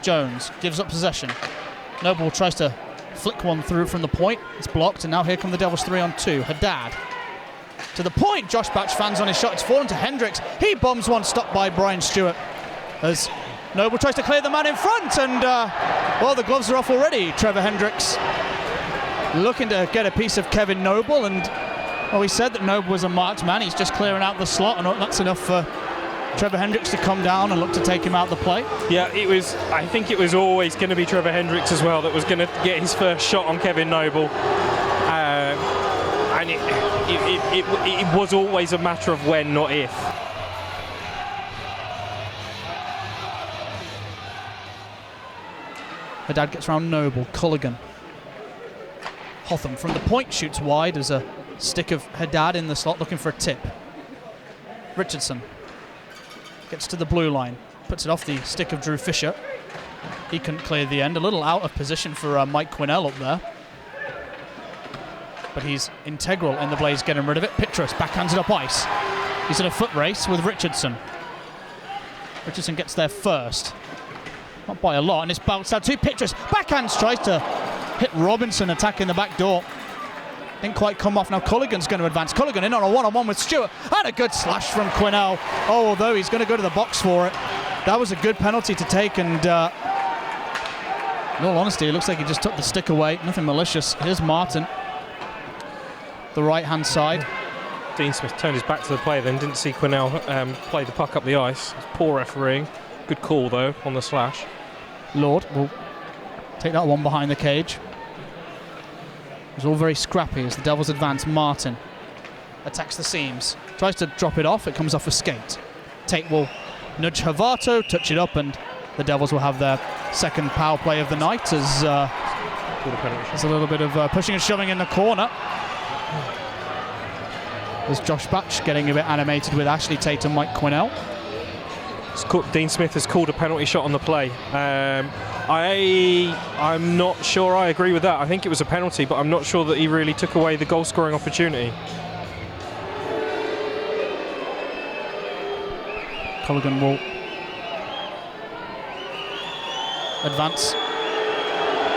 Jones gives up possession. Noble tries to flick one through from the point. It's blocked, and now here come the Devils 3-on-2. Haddad to the point. Josh Batch fans on his shot. It's fallen to Hendricks. He bombs one, stopped by Brian Stewart as Noble tries to clear the man in front, and well, the gloves are off already. Trevor Hendricks looking to get a piece of Kevin Noble, and well, he said that Noble was a marked man. He's just clearing out the slot, and that's enough for Trevor Hendricks to come down and look to take him out of the play. Yeah, I think it was always going to be Trevor Hendricks as well that was going to get his first shot on Kevin Noble. And it was always a matter of when, not if. Haddad gets around Noble. Culligan. Hotham from the point shoots wide as a stick of Haddad in the slot looking for a tip. Richardson gets to the blue line, puts it off the stick of Drew Fisher. He couldn't clear the end. A little out of position for Mike Quinnell up there. But he's integral in the Blaze getting rid of it. Pitras backhands it up ice. He's in a foot race with Richardson. Richardson gets there first. Not by a lot, and it's bounced out to Pitras. Backhands tries to hit Robinson attacking the back door. Didn't quite come off. Now Culligan's going to advance. Culligan in on a one-on-one with Stewart. And a good slash from Quinnell. Oh, although he's going to go to the box for it. That was a good penalty to take, and in all honesty, it looks like he just took the stick away. Nothing malicious. Here's Martin. The right-hand side. Dean Smith turned his back to the play, then didn't see Quinnell play the puck up the ice. Poor refereeing. Good call, though, on the slash. Lord will take that one behind the cage. It's all very scrappy as the Devils advance. Martin attacks the seams. Tries to drop it off. It comes off a skate. Tate will nudge Havato, touch it up, and the Devils will have their second power play of the night as there's a little bit of pushing and shoving in the corner. There's Josh Batch getting a bit animated with Ashley Tate and Mike Quinnell. Dean Smith has called a penalty shot on the play. I'm not sure I agree with that. I think it was a penalty, but I'm not sure that he really took away the goal-scoring opportunity. Culligan will advance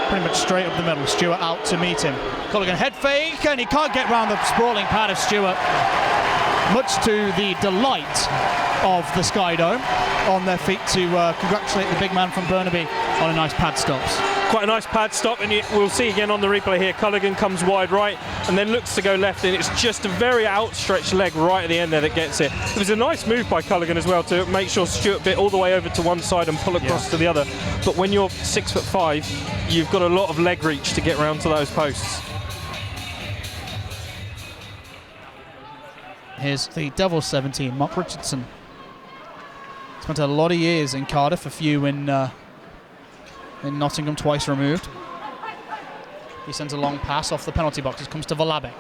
pretty much straight up the middle. Stewart out to meet him. Culligan head fake, and he can't get round the sprawling pad of Stewart. Much to the delight of the Sky Dome on their feet to congratulate the big man from Burnaby on a nice pad stop. Quite a nice pad stop, and we'll see again on the replay here. Culligan comes wide right and then looks to go left, and it's just a very outstretched leg right at the end there that gets it. It was a nice move by Culligan as well to make sure Stewart bit all the way over to one side and pull across to the other. But when you're 6'5", you've got a lot of leg reach to get round to those posts. Here's the Devils 17, Mark Richardson. Spent a lot of years in Cardiff, a few in Nottingham, twice removed. He sends a long pass off the penalty box. It comes to Volabek.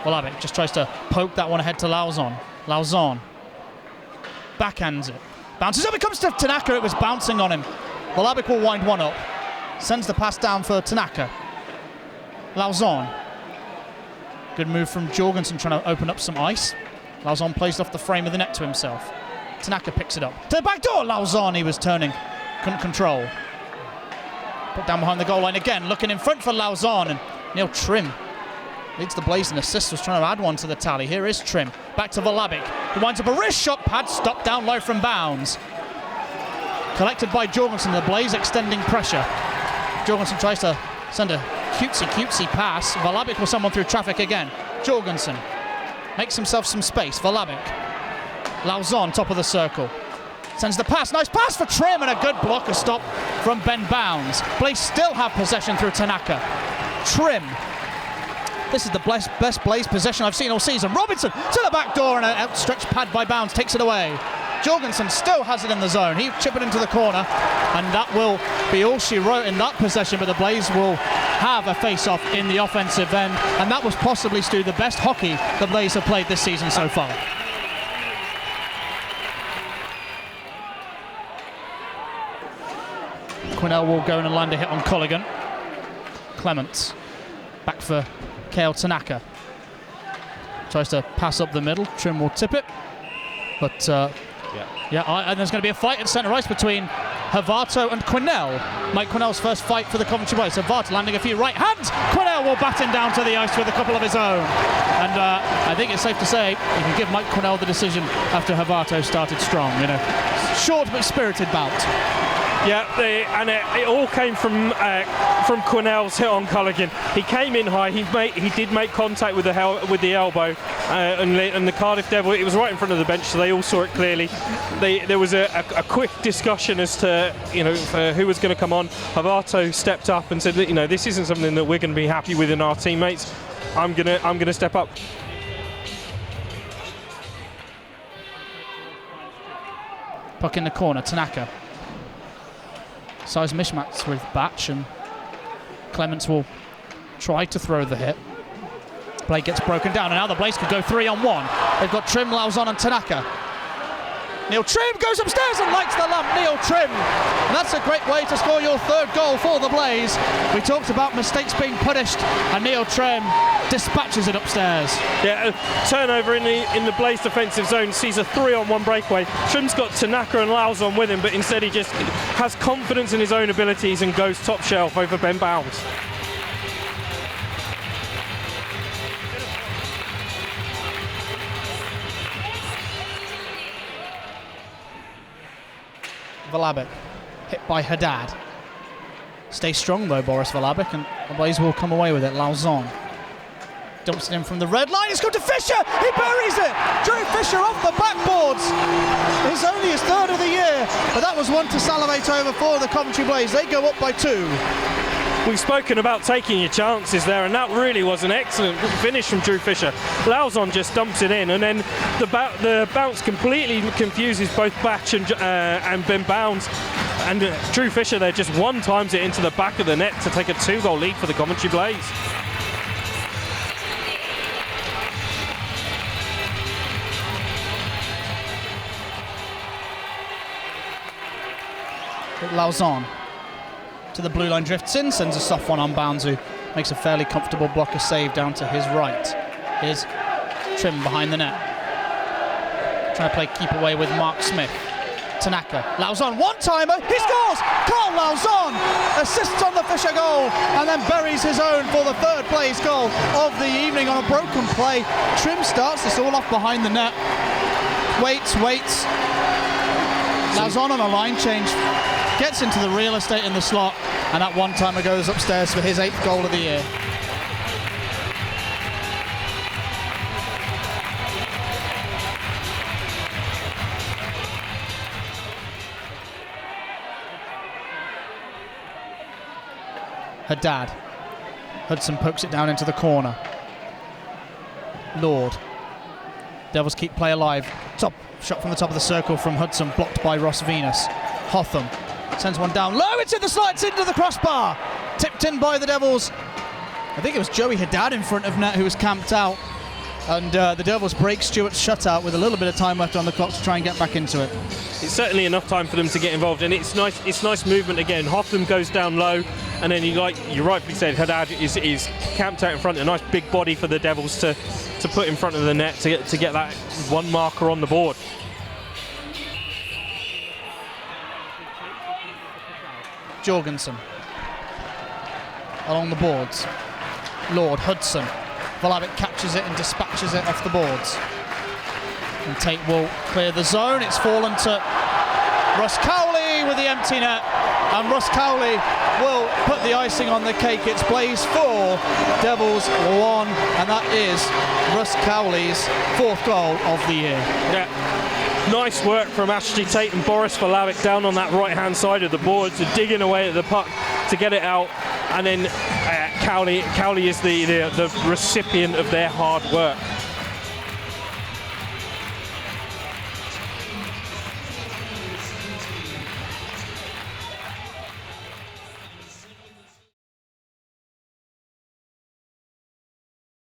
Volabek just tries to poke that one ahead to Lauzon. Lauzon backhands it. Bounces up, it comes to Tanaka. It was bouncing on him. Volabek will wind one up. Sends the pass down for Tanaka. Lauzon. Good move from Jorgensen trying to open up some ice. Lauzon plays off the frame of the net to himself. Tanaka picks it up. To the back door, Lauzon, he was turning. Couldn't control. Put down behind the goal line again, looking in front for Lauzon, and Neil Trim leads the Blaze in assists, was trying to add one to the tally. Here is Trim, back to Volabek, who winds up a wrist shot, pad stopped down low from bounds. Collected by Jorgensen, the Blaze extending pressure. Jorgensen tries to send a cutesy pass. Volabek will someone through traffic again. Jorgensen makes himself some space. Volabek. Lauzon, top of the circle. Sends the pass. Nice pass for Trim, and a good blocker stop from Ben Bounds. Blaze still have possession through Tanaka. Trim. This is the best Blaze possession I've seen all season. Robinson to the back door, and an outstretched pad by Bounds takes it away. Jorgensen still has it in the zone. He chip it into the corner, and that will be all she wrote in that possession, but the Blaze will have a face-off in the offensive end, and that was possibly, Stu, the best hockey the Blaze have played this season so far. Quinnell will go in and land a hit on Culligan. Clements back for Kale Tanaka. Tries to pass up the middle. Trim will tip it, but and there's going to be a fight at centre ice between Havato and Quinnell. Mike Quinnell's first fight for the Coventry boys. Havato landing a few right hands. Quinnell will bat him down to the ice with a couple of his own. And I think it's safe to say you can give Mike Quinnell the decision after Havato started strong. You know, short but spirited bout. Yeah, and it all came from Quinnell's hit on Culligan. He came in high. He did make contact with the elbow, and the Cardiff Devil. It was right in front of the bench, so they all saw it clearly. There was a quick discussion as to who was going to come on. Havato stepped up and said that this isn't something that we're going to be happy with in our teammates. I'm gonna step up. Puck in the corner, Tanaka. Size mismatch with Batch, and Clements will try to throw the hit. Play gets broken down, and now the Blaze could go 3-on-1. They've got Trim, Lauzon and Tanaka. Neil Trim goes upstairs and lights the lamp. Neil Trim. And that's a great way to score your third goal for the Blaze. We talked about mistakes being punished, and Neil Trim dispatches it upstairs. Yeah, a turnover in the Blaze defensive zone, sees a 3-on-1 breakaway. Trim's got Tanaka and Lauzon with him, but instead he just has confidence in his own abilities and goes top shelf over Ben Bounds. Valabic hit by Haddad. Stay strong though, Boris Valabic, and the Blaze will come away with it. Lauzon dumps it in from the red line. It's gone to Fisher. He buries it. Drew Fisher off the backboards. It's only his third of the year, but that was one to salivate over for the Coventry Blaze. They go up by 2. We've spoken about taking your chances there, and that really was an excellent finish from Drew Fisher. Lauzon just dumps it in, and then the bounce completely confuses both Batch and Ben Bounds. And Drew Fisher there just one-times it into the back of the net to take a 2-goal lead for the Coventry Blaze. Lauzon to the blue line, drifts in, sends a soft one on Bounds, who makes a fairly comfortable blocker save down to his right. Here's Trim behind the net, trying to play keep away with Mark Smith. Tanaka, Lauzon, one-timer, he scores! Carl Lauzon assists on the Fisher goal and then buries his own for the third place goal of the evening on a broken play. Trim starts this all off behind the net, waits. Lauzon on a line change, gets into the real estate in the slot, and that one-timer goes upstairs for his 8th goal of the year. Haddad. Hudson pokes it down into the corner. Lord. Devils keep play alive. Top shot from the top of the circle from Hudson, blocked by Ross Venus. Hotham sends one down low, it's in the slot, into the crossbar. Tipped in by the Devils. I think it was Joey Haddad in front of net who was camped out. And the Devils break Stewart's shutout with a little bit of time left on the clock to try and get back into it. It's certainly enough time for them to get involved, and it's nice movement again. Hotham goes down low, and then you rightfully said, Haddad is camped out in front. A nice big body for the Devils to put in front of the net to get that one marker on the board. Jorgensen along the boards. Lord, Hudson. Valabic captures it and dispatches it off the boards. And Tate will clear the zone. It's fallen to Russ Cowley with the empty net. And Russ Cowley will put the icing on the cake. It's Blaze 4, Devils 1. And that is Russ Cowley's 4th goal of the year. Yeah. Nice work from Ashley Tate and Boris Valabic down on that right-hand side of the board, to digging away at the puck to get it out. And then Cowley is the recipient of their hard work.